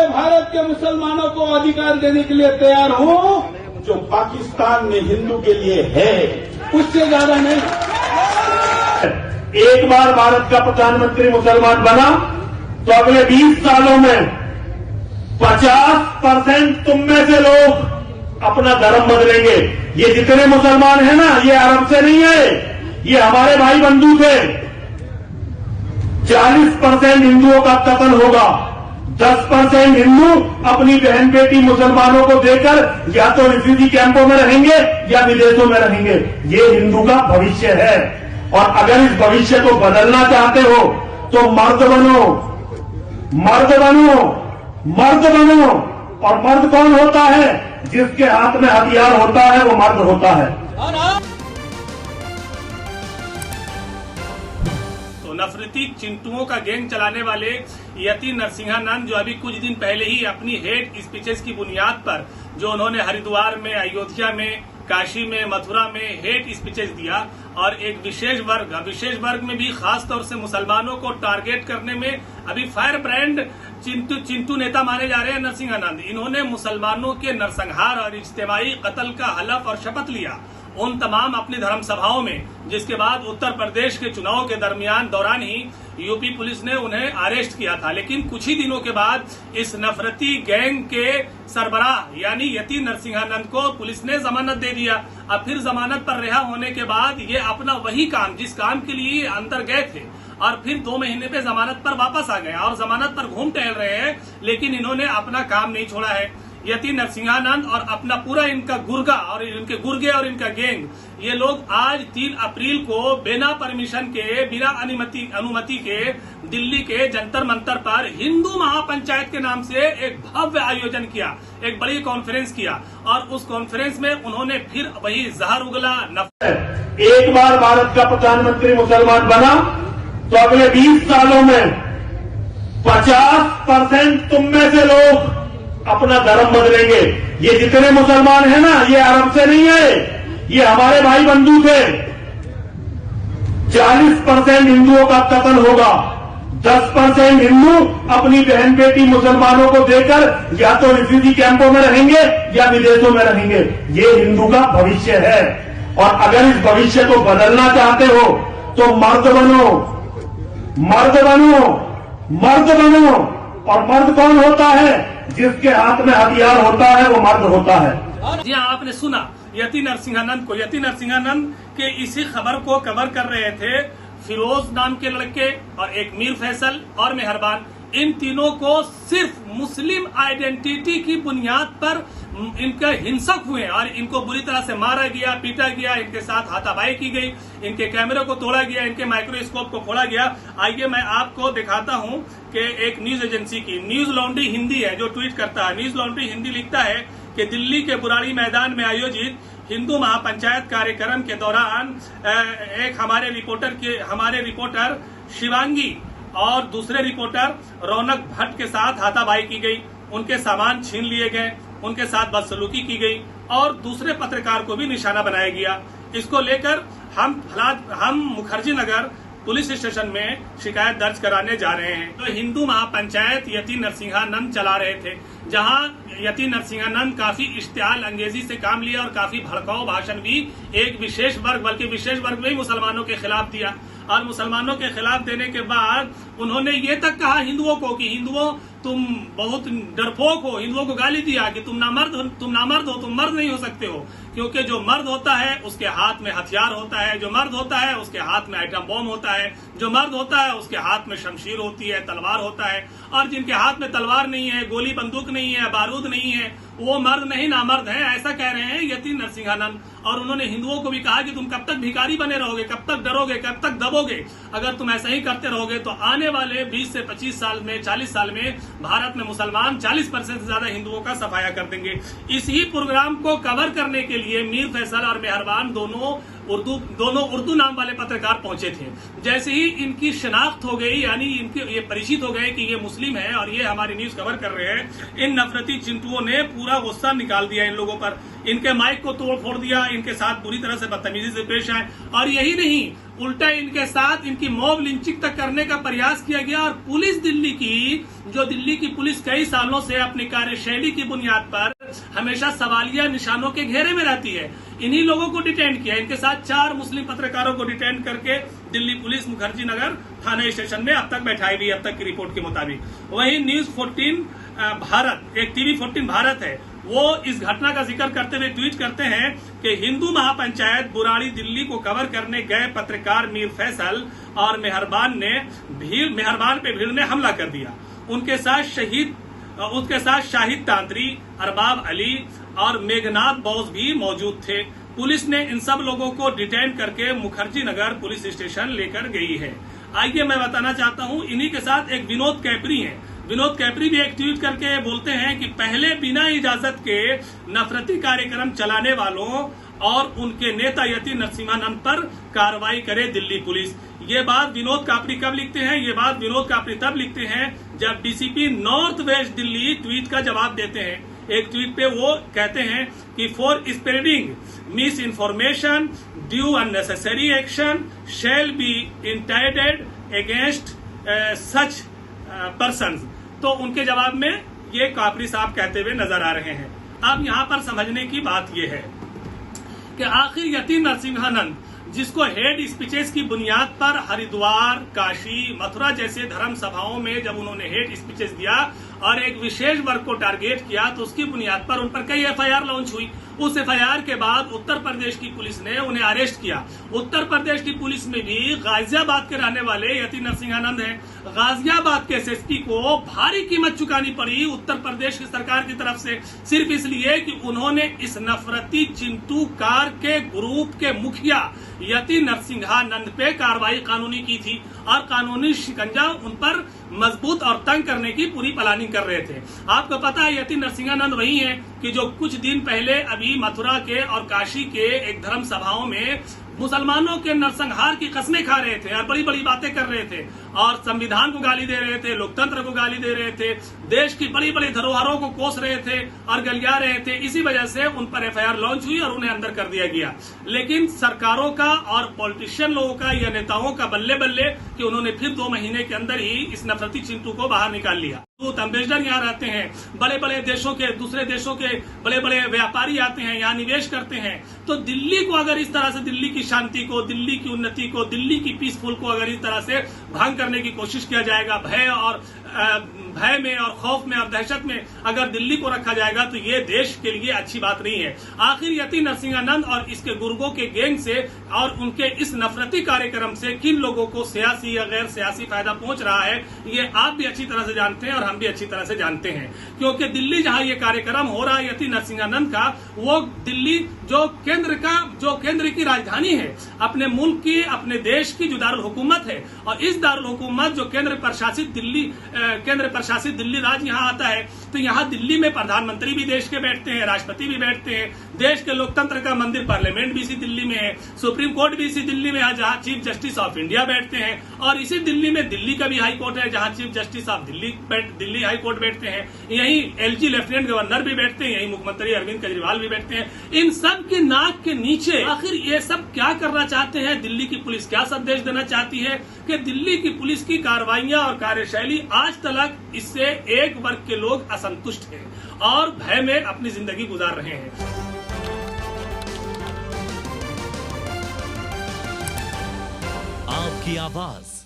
भारत के मुसलमानों को अधिकार देने के लिए तैयार हूं जो पाकिस्तान में हिंदू के लिए है, उससे ज्यादा नहीं। एक बार भारत का प्रधानमंत्री मुसलमान बना तो अगले 20 सालों में 50% तुम में से लोग अपना धर्म बदलेंगे। ये जितने मुसलमान हैं ना, ये अरब से नहीं आए, ये हमारे भाई बंधु थे। 40% हिंदुओं का कत्ल होगा, 10% हिंदू अपनी बहन बेटी मुसलमानों को देकर या तो रिफ्यूजी कैंपों में रहेंगे या विदेशों में रहेंगे। ये हिंदू का भविष्य है और अगर इस भविष्य को बदलना चाहते हो तो मर्द बनो, मर्द बनो, मर्द बनो। और मर्द कौन होता है? जिसके हाथ में हथियार होता है वो मर्द होता है। तो नफरती चिंटुओं का गैंग चलाने वाले यति नरसिंहानंद, जो अभी कुछ दिन पहले ही अपनी हेट स्पीचेस की बुनियाद पर जो उन्होंने हरिद्वार में, अयोध्या में, काशी में, मथुरा में हेट स्पीचेस दिया और एक विशेष वर्ग में भी खास तौर से मुसलमानों को टारगेट करने में अभी फायर ब्रांड चिंटू नेता माने जा रहे हैं नरसिंहानंद। इन्होंने मुसलमानों के नरसंहार और इज्तिमाई कत्ल का हलफ और शपथ लिया उन तमाम अपनी धर्म सभाओं में, जिसके बाद उत्तर प्रदेश के चुनाव के दौरान ही यूपी पुलिस ने उन्हें अरेस्ट किया था। लेकिन कुछ ही दिनों के बाद इस नफरती गैंग के सरबराह यानी यति नरसिंहानंद को पुलिस ने जमानत दे दिया। अब फिर जमानत पर रिहा होने के बाद ये अपना वही काम, जिस काम के लिए अंदर गए थे, और फिर 2 महीने पे जमानत पर वापस आ गए और जमानत पर घूम टहल रहे हैं। लेकिन इन्होंने अपना काम नहीं छोड़ा है। यति नरसिंहानंद और अपना पूरा इनका गुर्गा और इनके गुर्गे और इनका गैंग, ये लोग आज 3 अप्रैल को बिना परमिशन के, बिना अनुमति के दिल्ली के जंतर मंतर पर हिंदू महापंचायत के नाम से एक भव्य आयोजन किया, एक बड़ी कॉन्फ्रेंस किया और उस कॉन्फ्रेंस में उन्होंने फिर वही जहर उगला नफरत। एक बार भारत का प्रधानमंत्री मुसलमान बना तो अगले 20 सालों में 50% तुम में से लोग अपना धर्म बदलेंगे। ये जितने मुसलमान हैं ना, ये अरब से नहीं आए, ये हमारे भाई बंधु थे। 40% हिंदुओं का कत्ल होगा, 10% हिंदू अपनी बहन बेटी मुसलमानों को देकर या तो रिफ्यूजी कैंपों में रहेंगे या विदेशों में रहेंगे। ये हिंदू का भविष्य है और अगर इस भविष्य को बदलना चाहते हो तो मर्द बनो, मर्द बनो, मर्द बनो। और मर्द कौन होता है? जिसके हाथ में हथियार होता है वो मर्द होता है। जी हाँ, आपने सुना यति नरसिंहानंद को। यति नरसिंहानंद के इसी खबर को कवर कर रहे थे फिरोज नाम के लड़के और एक मीर फैसल और मेहरबान। इन तीनों को सिर्फ मुस्लिम आइडेंटिटी की बुनियाद पर इनके हिंसक हुए और इनको बुरी तरह से मारा गया, पीटा गया, इनके साथ हाथापाई की गई, इनके कैमरे को तोड़ा गया, इनके माइक्रोस्कोप को फोड़ा गया। आइए मैं आपको दिखाता हूं कि एक न्यूज एजेंसी की न्यूज लॉन्ड्री हिंदी है जो ट्वीट करता है। न्यूज लॉन्ड्री हिंदी लिखता है कि दिल्ली के बुराड़ी मैदान में आयोजित हिंदू महापंचायत कार्यक्रम के दौरान एक हमारे रिपोर्टर शिवांगी और दूसरे रिपोर्टर रौनक भट्ट के साथ हाथापाई की गई, उनके सामान छीन लिए गए, उनके साथ बदसलूकी की गई और दूसरे पत्रकार को भी निशाना बनाया गया। इसको लेकर हम मुखर्जी नगर पुलिस स्टेशन में शिकायत दर्ज कराने जा रहे हैं। तो हिंदू महापंचायत यति नरसिंहानंद चला रहे थे, जहां यति नरसिंहानंद काफी इश्तियाल अंगेजी से काम लिया और काफी भड़काऊ भाषण भी एक विशेष वर्ग, बल्कि विशेष वर्ग में ही मुसलमानों के खिलाफ दिया। और मुसलमानों के खिलाफ देने के बाद उन्होंने ये तक कहा हिंदुओं को कि हिंदुओं तुम बहुत डरपोक हो, हिंदुओं को गाली दिया कि तुम नामर्द हो, तुम मर्द नहीं हो सकते हो, क्योंकि जो मर्द होता है उसके हाथ में हथियार होता है, जो मर्द होता है उसके हाथ में आइटम बॉम्ब होता है, जो मर्द होता है उसके हाथ में शमशीर होती है, तलवार होता है। और जिनके हाथ में तलवार नहीं है, गोली बंदूक नहीं है, बारूद नहीं है, वो मर्द नहीं नामर्द है, ऐसा कह रहे हैं यति नरसिंहानंद। और उन्होंने हिंदुओं को भी कहा कि तुम कब तक भिखारी बने रहोगे, कब तक डरोगे, कब तक दबोगे। अगर तुम ऐसा ही करते रहोगे तो आने वाले 20 से 25 साल में, 40 साल में भारत में मुसलमान 40% से ज्यादा हिंदुओं का सफाया कर देंगे। इसी प्रोग्राम को कवर करने के लिए मीर फैसल और मेहरबान दोनों उर्दू नाम वाले पत्रकार पहुंचे थे। जैसे ही इनकी शिनाख्त हो गई, यानी इनके ये परिचित हो गए कि ये मुस्लिम है और ये हमारी न्यूज कवर कर रहे हैं, इन नफरती चिंटुओं ने पूरा गुस्सा निकाल दिया इन लोगों पर। इनके माइक को तोड़ फोड़ दिया, इनके साथ बुरी तरह से बदतमीजी से पेश आए। और यही नहीं, उल्टा इनके साथ इनकी मॉब लिंचिंग तक करने का प्रयास किया गया। और पुलिस दिल्ली की पुलिस कई सालों से अपनी कार्यशैली की बुनियाद पर हमेशा सवालिया निशानों के घेरे में रहती है। इन्हीं लोगों को डिटेन किया। इनके साथ 4 मुस्लिम पत्रकारों को डिटेन करके दिल्ली पुलिस मुखर्जी नगर थाना स्टेशन में अब तक बैठाई हुई, अब तक की रिपोर्ट के मुताबिक। वहीं न्यूज 14 भारत, एक टीवी 14 भारत है, वो इस घटना का जिक्र करते हुए ट्वीट करते हैं कि हिंदू महापंचायत बुराड़ी दिल्ली को कवर करने गए पत्रकार मीर फैसल और मेहरबान पे भीड़ ने हमला कर दिया। उनके साथ शाहिद तांत्री, अरबाब अली और मेघनाथ बॉस भी मौजूद थे। पुलिस ने इन सब लोगों को डिटेन करके मुखर्जी नगर पुलिस स्टेशन लेकर गई है। आइए मैं बताना चाहता हूं, इन्हीं के साथ एक विनोद कैपरी हैं। विनोद कैपरी भी एक ट्वीट करके बोलते हैं कि पहले बिना इजाजत के नफरती कार्यक्रम चलाने वालों और उनके नेता यति नरसिम्हानंद पर कार्रवाई करे दिल्ली पुलिस। ये बात विनोद कापरी कब लिखते हैं? ये बात विनोद कापरी तब लिखते हैं जब DCP north west Delhi tweet का जवाब देते हैं। एक ट्वीट पे वो कहते हैं कि for spreading miss information due unnecessary action shall be entitled against such persons. तो उनके जवाब में ये कापरी साहब कहते हुए नजर आ रहे हैं। अब यहाँ पर समझने की बात यह है कि आखिर यति नरसिम्हानंद, जिसको हेड स्पीचेस की बुनियाद पर हरिद्वार, काशी, मथुरा जैसे धर्म सभाओं में जब उन्होंने हेड स्पीचेस दिया और एक विशेष वर्ग को टारगेट किया, तो उसकी बुनियाद पर उन पर कई एफआईआर लॉन्च हुई। उस एफआईआर के बाद उत्तर प्रदेश की पुलिस ने उन्हें अरेस्ट किया। उत्तर प्रदेश की पुलिस में भी गाजियाबाद के रहने वाले यति नरसिम्हानंद हैं। गाजियाबाद के एसएसपी को भारी कीमत चुकानी पड़ी उत्तर प्रदेश की सरकार की तरफ से, सिर्फ इसलिए कि उन्होंने इस नफरती चिंटू कार के ग्रुप के मुखिया यति नरसिम्हानंद पे कार्रवाई कानूनी की थी और कानूनी शिकंजा उन पर मजबूत और तंग करने की पूरी प्लानिंग कर रहे थे। आपको पता है यति नरसिम्हानंद वही हैं कि जो कुछ दिन पहले अभी मथुरा के और काशी के एक धर्म सभाओं में मुसलमानों के नरसंहार की कस्में खा रहे थे और बड़ी बड़ी बातें कर रहे थे और संविधान को गाली दे रहे थे, लोकतंत्र को गाली दे रहे थे, देश की बड़ी बड़ी धरोहरों को कोस रहे थे और गलिया रहे थे। इसी वजह से उन पर एफआईआर लॉन्च हुई और उन्हें अंदर कर दिया गया। लेकिन सरकारों का और पॉलिटिशियन लोगों का या नेताओं का बल्ले बल्ले कि उन्होंने फिर 2 महीने के अंदर ही इस नफरती चिंटू को बाहर निकाल लिया। एम्बेसडर यहाँ रहते हैं, बड़े बड़े देशों के, दूसरे देशों के बड़े बड़े व्यापारी आते हैं, यहाँ निवेश करते हैं। तो दिल्ली को अगर इस तरह से, दिल्ली की शांति को, दिल्ली की उन्नति को, दिल्ली की पीसफुल को अगर इस तरह से भंग करने की कोशिश किया जाएगा, भय में और खौफ में और दहशत में अगर दिल्ली को रखा जाएगा, तो ये देश के लिए अच्छी बात नहीं है। आखिर यति नरसिम्हानंद और इसके गुर्गों के गैंग से और उनके इस नफरती कार्यक्रम से किन लोगों को सियासी या गैर सियासी फायदा पहुंच रहा है, ये आप भी अच्छी तरह से जानते हैं और हम भी अच्छी तरह से जानते हैं। क्योंकि दिल्ली जहां ये कार्यक्रम हो रहा है यति नरसिम्हानंद का, वो दिल्ली जो केंद्र की राजधानी है, अपने मुल्क की, अपने देश की जो दारुल हुकूमत है, और इस दारुल हुकूमत जो केंद्र प्रशासित दिल्ली राज्य यहाँ आता है, तो यहाँ दिल्ली में प्रधानमंत्री भी देश के बैठते हैं, राष्ट्रपति भी बैठते हैं, देश के लोकतंत्र का मंदिर पार्लियामेंट भी इसी दिल्ली में है, सुप्रीम कोर्ट भी इसी दिल्ली में है जहाँ चीफ जस्टिस ऑफ इंडिया बैठते हैं, और इसी दिल्ली में दिल्ली का भी हाई कोर्ट है जहाँ chief justice of Delhi high court बैठते हैं। यहीं एलजी लेफ्टिनेंट गवर्नर भी बैठते हैं, यहीं मुख्यमंत्री अरविंद केजरीवाल भी बैठते हैं। इन सब की नाक के नीचे आखिर ये सब क्या करना चाहते हैं? दिल्ली की पुलिस क्या संदेश देना चाहती है कि दिल्ली की पुलिस की कार्रवाइयां और कार्यशैली आज तक इससे एक वर्ग के लोग असंतुष्ट हैं और भय में अपनी जिंदगी गुजार रहे हैं। आपकी आवाज